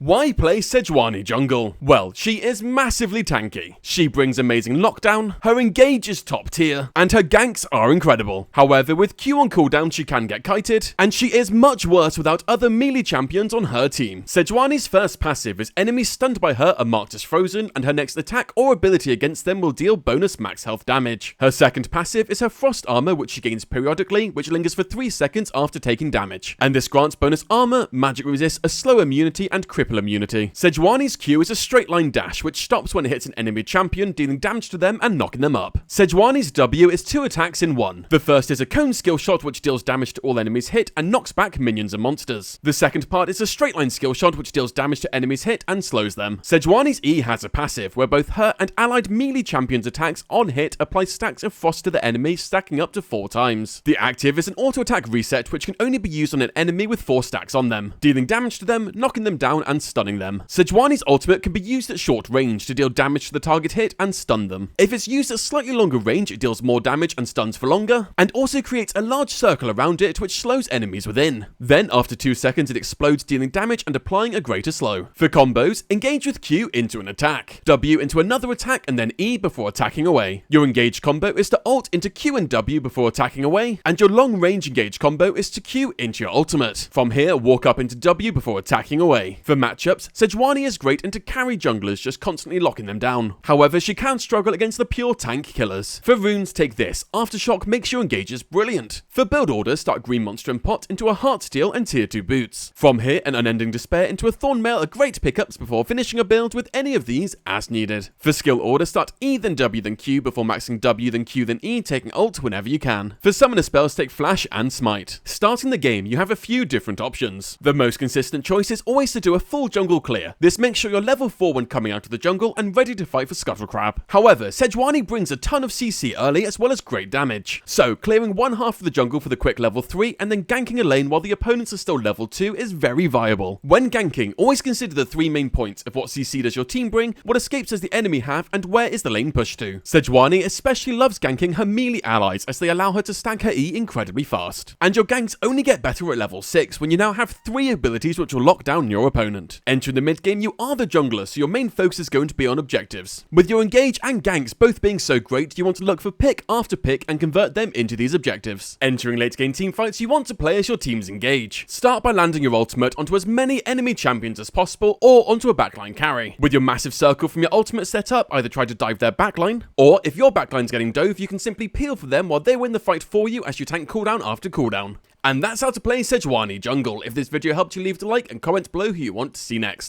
Why play Sejuani Jungle? Well, she is massively tanky. She brings amazing knockdown, her engage is top tier, and her ganks are incredible. However, with Q on cooldown she can get kited, and she is much worse without other melee champions on her team. Sejuani's first passive is enemies stunned by her are marked as frozen, and her next attack or ability against them will deal bonus max health damage. Her second passive is her frost armor, which she gains periodically, which lingers for 3 seconds after taking damage. And this grants bonus armor, magic resist, a slow immunity, and cripple immunity. Sejuani's Q is a straight line dash, which stops when it hits an enemy champion, dealing damage to them and knocking them up. Sejuani's W is 2 attacks in 1. The first is a cone skill shot, which deals damage to all enemies hit and knocks back minions and monsters. The second part is a straight line skill shot, which deals damage to enemies hit and slows them. Sejuani's E has a passive, where both her and allied melee champions' attacks on hit apply stacks of frost to the enemy, stacking up to 4 times. The active is an auto attack reset, which can only be used on an enemy with 4 stacks on them, dealing damage to them, knocking them down, and stunning them. Sejuani's ultimate can be used at short range to deal damage to the target hit and stun them. If it's used at slightly longer range, it deals more damage and stuns for longer, and also creates a large circle around it which slows enemies within. Then, after 2 seconds, it explodes, dealing damage and applying a greater slow. For combos, engage with Q into an attack, W into another attack, and then E before attacking away. Your engage combo is to ult into Q and W before attacking away, and your long range engage combo is to Q into your ultimate. From here, walk up into W before attacking away. For matchups, Sejuani is great into carry junglers, just constantly locking them down. However, she can struggle against the pure tank killers. For runes, take this. Aftershock makes your engages brilliant. For build order, start Green Monster and Pot into a Heart Steel and Tier 2 boots. From here, an Unending Despair into a Thorn Mail are great pickups before finishing a build with any of these as needed. For skill order, start E then W then Q before maxing W then Q then E, taking ult whenever you can. For summoner spells, take Flash and Smite. Starting the game, you have a few different options. The most consistent choice is always to do a full jungle clear. This makes sure you're level 4 when coming out of the jungle and ready to fight for Scuttle Crab. However, Sejuani brings a ton of CC early as well as great damage. So, clearing one half of the jungle for the quick level 3 and then ganking a lane while the opponents are still level 2 is very viable. When ganking, always consider the 3 main points of what CC does your team bring, what escapes does the enemy have, and where is the lane push to. Sejuani especially loves ganking her melee allies as they allow her to stack her E incredibly fast. And your ganks only get better at level 6 when you now have 3 abilities which will lock down your opponent. Entering the mid game, you are the jungler, so your main focus is going to be on objectives. With your engage and ganks both being so great, you want to look for pick after pick and convert them into these objectives. Entering late game teamfights, you want to play as your team's engage. Start by landing your ultimate onto as many enemy champions as possible or onto a backline carry. With your massive circle from your ultimate set up, either try to dive their backline, or if your backline's getting dove, you can simply peel for them while they win the fight for you as you tank cooldown after cooldown. And that's how to play Sejuani Jungle. If this video helped you, leave a like and comment below who you want to see next.